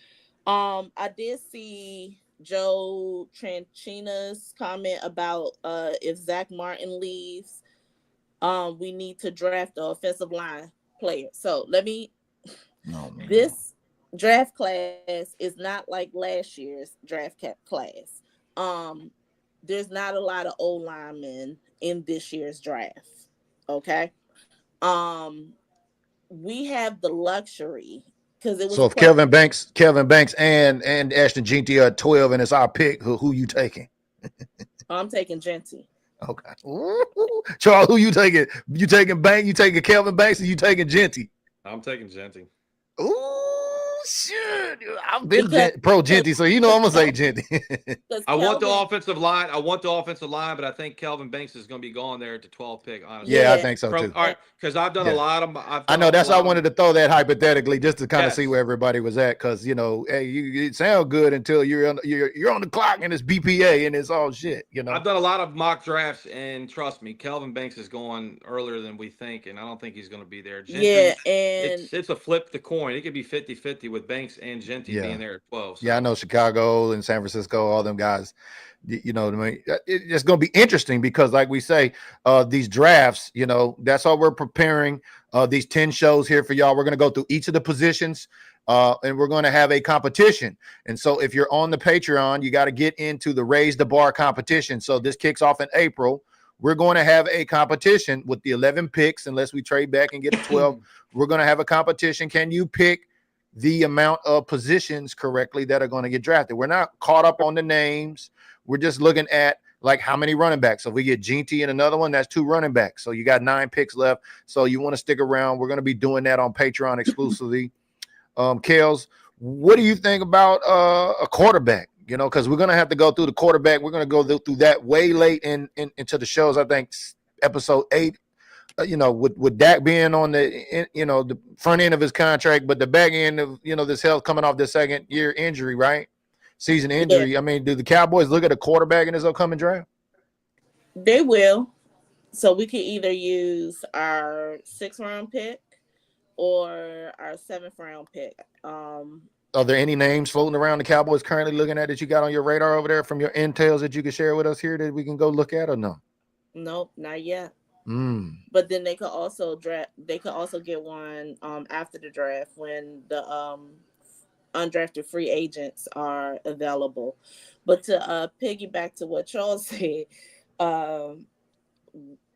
I did see Joe Tranchina's comment about if Zach Martin leaves, we need to draft the offensive line player. So
No, man.
this draft class is not like last year's draft class. There's not a lot of O linemen in this year's draft. Okay. We have the luxury because it was
So
a
if
question.
Kelvin Banks and Ashton Jeanty are at 12 and it's our pick, who you taking?
I'm taking Genty.
Okay. Ooh. Charles, who you taking? You taking Banks? You taking Kelvin Banks, or you taking Jeanty?
I'm taking Genty.
Ooh, shit. I've been
Because
pro Jeanty, so you know I'm gonna say Jeanty.
I want the offensive line. But I think Kelvin Banks is going to be going there at the 12th pick. Honestly,
Yeah, I think so
all
too.
right, because I've done a
Yeah.
lot of.
I know that's why I wanted to throw that hypothetically just to kind of
Yes.
see where everybody was at, because hey, you sound good until you're on the clock and it's BPA and it's all shit.
I've done a lot of mock drafts, and trust me, Kelvin Banks is going earlier than we think, and I don't think he's going to be there. Gentry,
yeah, and
it's a flip the coin. It could be 50-50 with Banks and Genty being there at 12. So.
Yeah, I know Chicago and San Francisco, all them guys. You know what I mean? It's going to be interesting because, like we say, these drafts, that's how we're preparing these 10 shows here for y'all. We're going to go through each of the positions and we're going to have a competition. And so if you're on the Patreon, you got to get into the Raise the Bar competition. So this kicks off in April. We're going to have a competition with the 11 picks, unless we trade back and get a 12. We're going to have a competition. Can you pick the amount of positions correctly that are going to get drafted? We're not caught up on the names. We're just looking at like how many running backs. So if we get Jeanty and another one, that's 2 running backs. So you got 9 picks left. So you want to stick around. We're going to be doing that on Patreon exclusively. Kels, what do you think about a quarterback? Because we're going to have to go through the quarterback. We're going to go through that way late into the shows. I think episode 8. With Dak being on the front end of his contract, but the back end of this health coming off the second year injury, right? Season injury. Yeah. I mean, do the Cowboys look at a quarterback in this upcoming draft?
They will. So we could either use our 6th round pick or our 7th round pick.
Are there any names floating around the Cowboys currently looking at that you got on your radar over there from your intels that you can share with us here that we can go look at, or no?
Nope, not yet. But then they could also draft. They could also get one after the draft when the undrafted free agents are available. But to piggyback to what Charles said,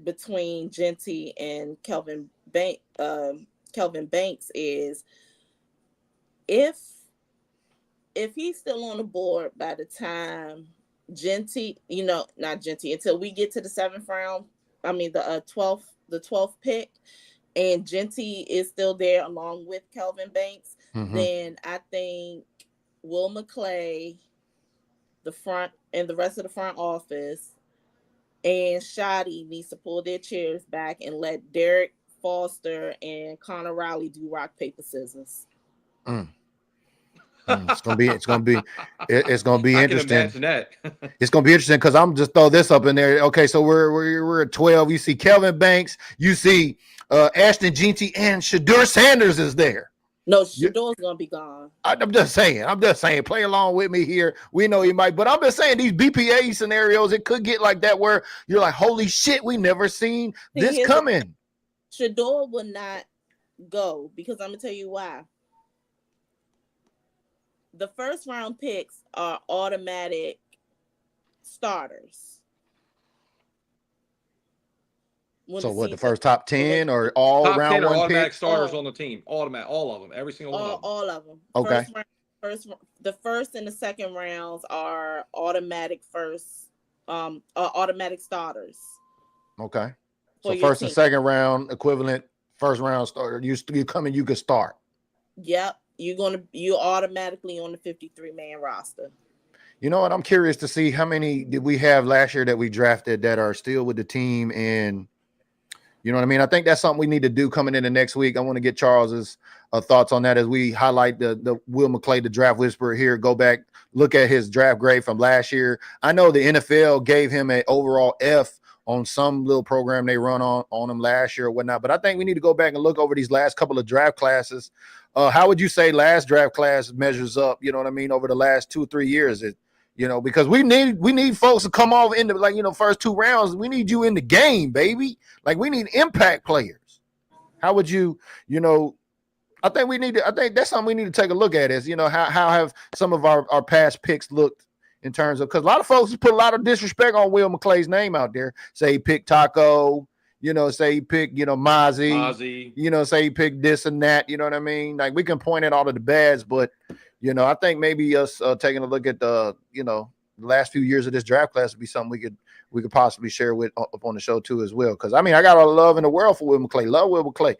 between Genty and Kelvin Banks is if he's still on the board by the time Genty, not Genty, until we get to the 7th round. I mean the 12th pick, and Genty is still there along with Kelvin Banks. Then I think Will McClay, the front and the rest of the front office, and SCHOTTY needs to pull their chairs back and let Derek Foster and Connor Riley do rock, paper, scissors.
It's gonna be interesting.
It's gonna be
interesting because I'm just throw this up in there. Okay, so we're at 12. You see Kelvin Banks, you see Ashton Jeanty, and Shedeur Sanders is there.
No, Shedor's gonna be gone.
I'm just saying. Play along with me here. We know he might, but I'm just saying these BPA scenarios, it could get like that where you're like, holy shit, we never seen this coming.
Shedeur will not go because I'm gonna tell you why. The 1st round picks are automatic starters.
So what, the first top 10 or all
top
round
10
one
automatic
picks?
starters on the team? Automatic, all of them, every single one of them.
All of them.
Okay.
The 1st and the 2nd rounds are automatic automatic starters.
Okay. So 1st and 2nd round equivalent, 1st round starter. You come in, you can start.
Yep. You automatically on the 53-man roster.
You know what? I'm curious to see how many did we have last year that we drafted that are still with the team, and you know what I mean? I think that's something we need to do coming into next week. I want to get Charles's thoughts on that as we highlight the Will McClay, the draft whisperer here. Go back, look at his draft grade from last year. I know the NFL gave him an overall F on some little program they run on him last year or whatnot. But I think we need to go back and look over these last couple of draft classes. How would you say last draft class measures up, you know what I mean, over the last 2 or 3 years? You know, because we need folks to come off in the, like, you know, first 2 rounds. We need you in the game, baby. Like, we need impact players. How would you, you know, I think that's something we need to take a look at is, you know, how have some of our past picks looked in terms of, because a lot of folks put a lot of disrespect on Will McClay's name out there. Say he picked Taco, you know, say he picked, you know, Mozzie, you know, say he picked this and that, you know what I mean? Like, we can point at all of the bads, but, you know, I think maybe us taking a look at the, you know, the last few years of this draft class would be something we could possibly share with up on the show too as well. Because I mean, I got all the love in the world for Will McClay. Love Will McClay.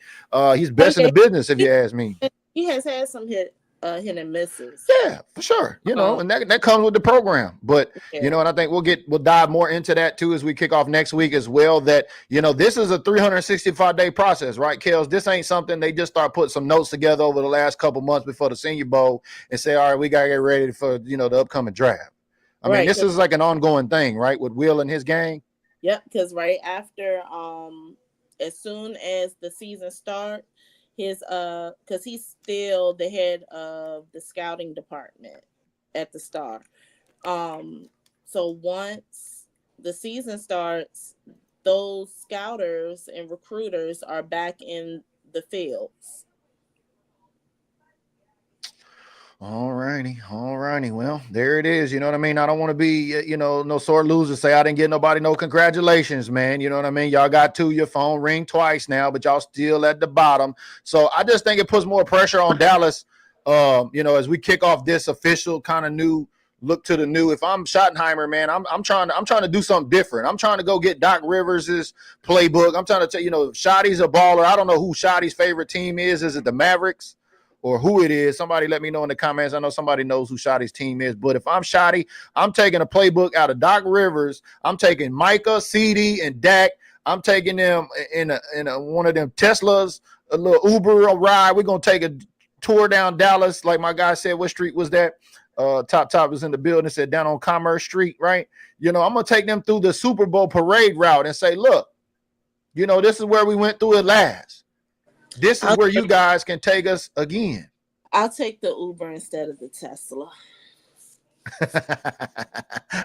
He's best in the business, if you ask me.
He has had some hit and misses.
Yeah, for sure. You know, and that comes with the program. But you know, and I think we'll dive more into that too as we kick off next week as well. That, you know, this is a 365-day process, right, Kels? This ain't something they just start putting some notes together over the last couple months before the Senior Bowl and say, all right, we gotta get ready for, you know, the upcoming draft. I mean, this is like an ongoing thing, right, with Will and his gang.
Yep, because right after, as soon as the season starts, his because he's still the head of the scouting department at the Star. So once the season starts, those scouters and recruiters are back in the fields.
All righty. Well, there it is. You know what I mean? I don't want to be, you know, no sore loser. Say I didn't get nobody no congratulations, man. You know what I mean? Y'all got to your phone ring twice now, but y'all still at the bottom. So I just think it puts more pressure on Dallas. You know, as we kick off this official kind of new look to the new. If I'm Schottenheimer, man, I'm trying to do something different. I'm trying to go get Doc Rivers's playbook. I'm trying to tell you know, Schotty's a baller. I don't know who Schotty's favorite team is. Is it the Mavericks? Or who it is? Somebody let me know in the comments. I know somebody knows who Schotty's team is. But if I'm Schotty, I'm taking a playbook out of Doc Rivers. I'm taking Micah, CD, and Dak. I'm taking them in one of them Teslas, a little Uber ride. We're gonna take a tour down Dallas. Like my guy said, what street was that? Top was in the building. Said down on Commerce Street, right? You know, I'm gonna take them through the Super Bowl parade route and say, look, you know, this is where we went through it last. This is where you guys can take us again.
I'll take the Uber instead of the Tesla.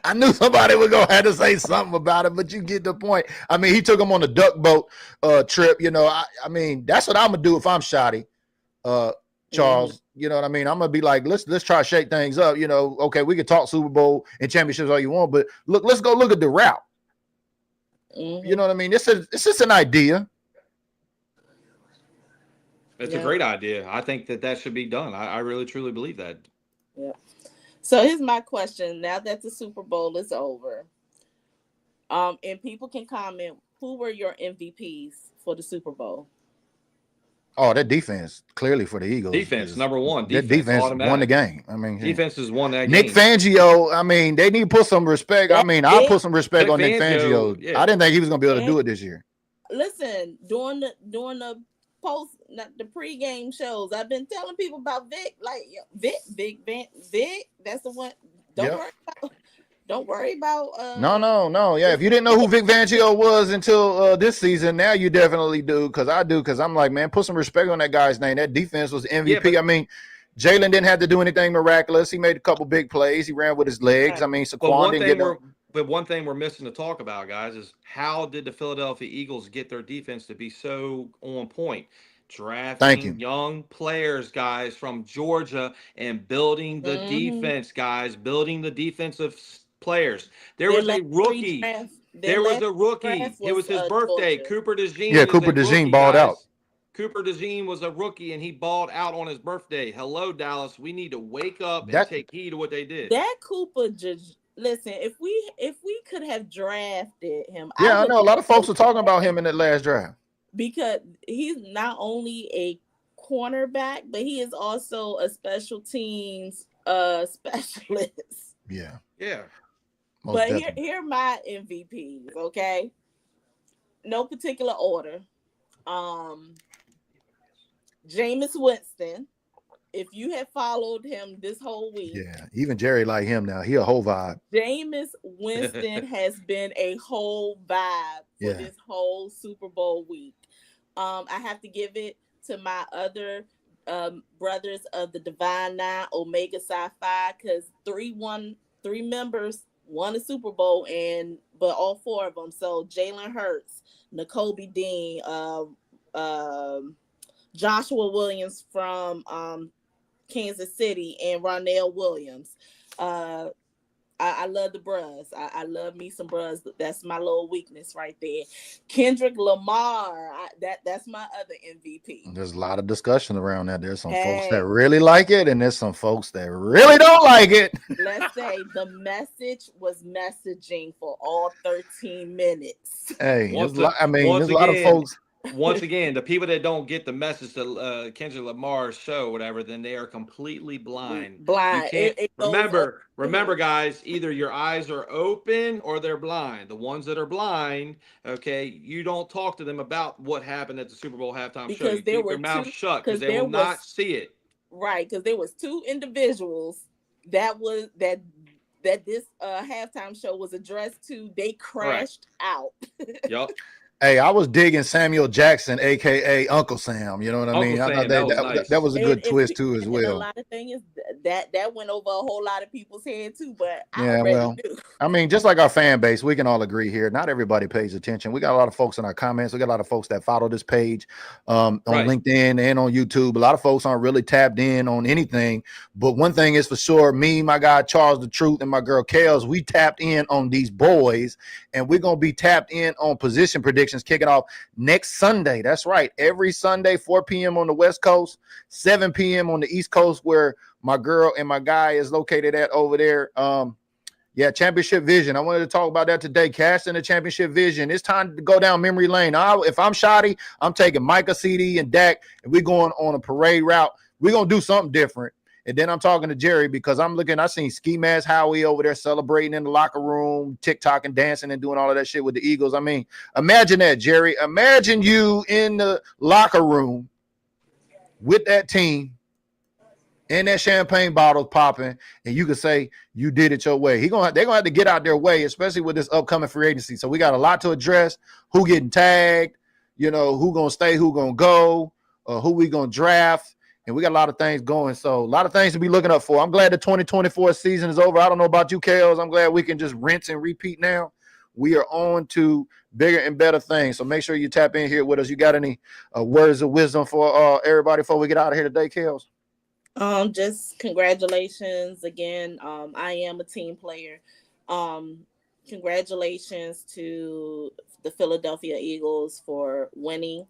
I knew somebody was going to have to say something about it, but you get the point. I mean, he took him on the duck boat trip. You know, I mean, that's what I'm going to do if I'm Schotty, Charles. You know what I mean? I'm going to be like, let's try to shake things up. You know, okay, we can talk Super Bowl and championships all you want, but let's go look at the route. You know what I mean? It's just an idea.
It's a great idea. I think that should be done. I really, truly believe that.
Yeah. So here's my question. Now that the Super Bowl is over, and people can comment, who were your MVPs for the Super Bowl?
Oh, that defense, clearly for the Eagles.
Defense, number one.
That defense won the game. I mean,
defense has won that
Nick
game.
Fangio, I mean, they need to put some respect. I mean, I'll put some respect on Nick Fangio. Yeah. I didn't think he was going to be able to do it this year.
Listen, during the pregame shows, I've been telling people about Vic. Like Vic, that's the one. Don't worry about.
No. Yeah, if you didn't know who Vic Fangio was until this season, now you definitely do. Because I do. Because I'm like, man, put some respect on that guy's name. That defense was MVP. Yeah, I mean, Jalen didn't have to do anything miraculous. He made a couple big plays. He ran with his legs. I mean, Saquon didn't get.
But one thing we're missing to talk about, guys, is how did the Philadelphia Eagles get their defense to be so on point? Drafting young players, guys, from Georgia and building the defense, guys, building the defensive players. There was a rookie. It was his birthday. Cooper DeJean.
Yeah, Cooper DeJean balled out.
Cooper DeJean was a rookie, and he balled out on his birthday. Hello, Dallas. We need to wake up and take heed of what they did.
That Cooper, listen, if we could have drafted him.
Yeah, I know. A lot of folks are talking about him in that last draft.
Because he's not only a cornerback, but he is also a special teams specialist.
Yeah.
But here are my MVPs, okay? No particular order. Jameis Winston. If you have followed him this whole week.
Yeah, even Jerry like him now. He a whole vibe.
Jameis Winston has been a whole vibe for this whole Super Bowl week. I have to give it to my other brothers of the Divine Nine, Omega Psi Phi, because 3-1 3 members won a Super Bowl, but all 4 of them. So Jalen Hurts, N'Kobe Dean, Joshua Williams from Kansas City, and Ronell Williams. I love the bros. I love me some bros. That's my little weakness right there. Kendrick Lamar. That's my other MVP.
There's a lot of discussion around that. There's some folks that
Hey.
really like it, and there's some folks that really don't like it.
Let's say the message was messaging for all 13 minutes.
Hey,
Once
there's a
once
lot of
again-
folks.
Once again, the people that don't get the message to Kendrick Lamar's show, whatever, then they are completely blind.
Blind.
You can't,
It goes
remember, guys, either your eyes are open or they're blind. The ones that are blind, okay, you don't talk to them about what happened at the Super Bowl halftime show. You keep your mouth shut because they will not see it.
Right, because there was 2 individuals that this halftime show was addressed to. They crashed out.
Yup.
Hey, I was digging Samuel Jackson, aka Uncle Sam. You know what I mean? I thought that was a good twist too, as well.
A lot of things that went over a whole lot of people's head too. But
yeah, well, I mean, just like our fan base, we can all agree here. Not everybody pays attention. We got a lot of folks in our comments. We got a lot of folks that follow this page on LinkedIn and on YouTube. A lot of folks aren't really tapped in on anything. But one thing is for sure, me, my guy Charles the Truth, and my girl Kels, we tapped in on these boys, and we're gonna be tapped in on position predictions kicking off next Sunday. That's right. Every Sunday, 4 p.m. on the West Coast, 7 p.m. on the East Coast, where my girl and my guy is located at over there. Championship Vision. I wanted to talk about that today. Casting the Championship Vision. It's time to go down memory lane. If I'm Schotty, I'm taking Micah, CD, and Dak, and we're going on a parade route. We're going to do something different. And then I'm talking to Jerry because I seen Ski Mask Howie over there celebrating in the locker room, TikTok and dancing and doing all of that shit with the Eagles. I mean, imagine that, Jerry. Imagine you in the locker room with that team and that champagne bottle popping, and you could say you did it your way. They're gonna have to get out their way, especially with this upcoming free agency. So we got a lot to address. Who getting tagged? You know, who gonna stay? Who gonna go? Who we gonna draft? And we got a lot of things going. So a lot of things to be looking up for. I'm glad the 2024 season is over. I don't know about you, Kels. I'm glad we can just rinse and repeat now. We are on to bigger and better things. So make sure you tap in here with us. You got any words of wisdom for everybody before we get out of here today, Kels?
Just congratulations again. I am a team player. Congratulations to the Philadelphia Eagles for winning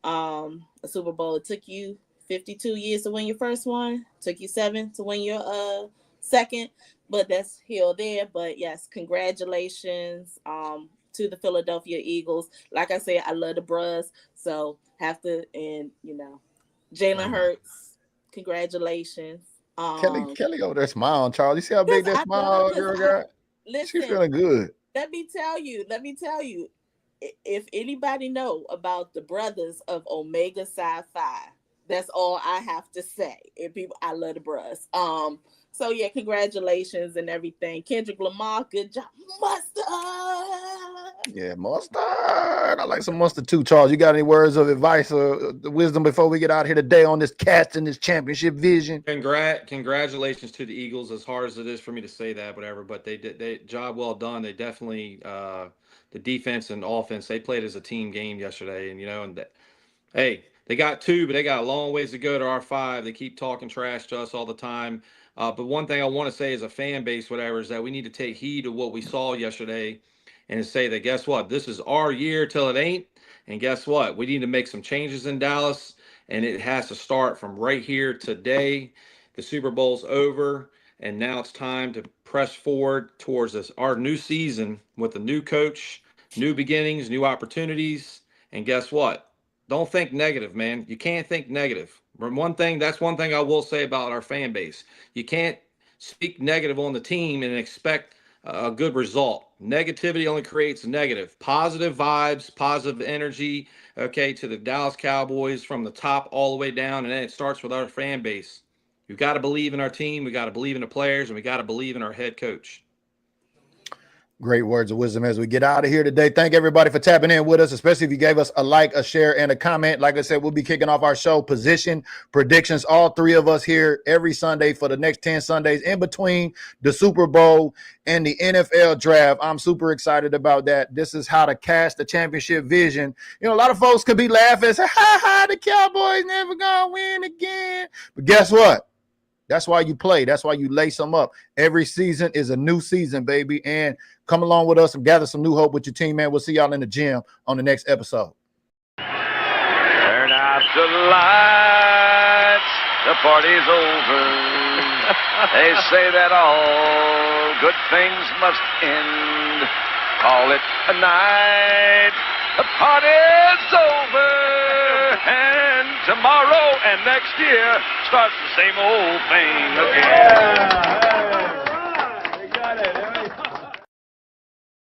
a Super Bowl. It took you 52 years to win your first one. Took you 7 to win your second, but that's here there. But yes, congratulations to the Philadelphia Eagles. Like I said, I love the Bros, so have to, and Jalen Hurts, congratulations.
Kelly over there smiling, Charles. You see how big that smile girl got?
Listen,
She's feeling good.
Let me tell you, if anybody know about the brothers of Omega Psi Phi, that's all I have to say. And people, I love the bros. So yeah, congratulations and everything. Kendrick Lamar, good job. Mustard.
Yeah, mustard. I like some mustard too, Charles. You got any words of advice or wisdom before we get out here today on this casting this championship vision?
Congratulations to the Eagles. As hard as it is for me to say that, whatever, but they job well done. They definitely the defense and offense, they played as a team game yesterday, and hey, they got 2, but they got a long ways to go to our 5. They keep talking trash to us all the time. But one thing I want to say as a fan base, whatever, is that we need to take heed of what we saw yesterday and say that, guess what? This is our year till it ain't. And guess what? We need to make some changes in Dallas, and it has to start from right here today. The Super Bowl's over, and now it's time to press forward towards our new season with a new coach, new beginnings, new opportunities. And guess what? Don't think negative, man. You can't think negative. That's one thing I will say about our fan base. You can't speak negative on the team and expect a good result. Negativity only creates negative. Positive vibes, positive energy, okay, to the Dallas Cowboys from the top all the way down, and then it starts with our fan base. We've got to believe in our team. We got to believe in the players, and we got to believe in our head coach.
Great words of wisdom as we get out of here today. Thank everybody for tapping in with us, especially if you gave us a like, a share, and a comment. Like I said, we'll be kicking off our show position predictions, all three of us here every Sunday for the next 10 Sundays in between the Super Bowl and the NFL draft. I'm super excited about that. This is how to cast the championship vision. You know, a lot of folks could be laughing and say, ha ha, the Cowboys never gonna win again. But guess what? That's why you play. That's why you lace them up. Every season is a new season, baby. And come along with us and gather some new hope with your team, man. We'll see y'all in the gym on the next episode.
Turn out the lights. The party's over. They say that all good things must end. Call it a night. The party's over. And tomorrow and next year starts the same old thing again.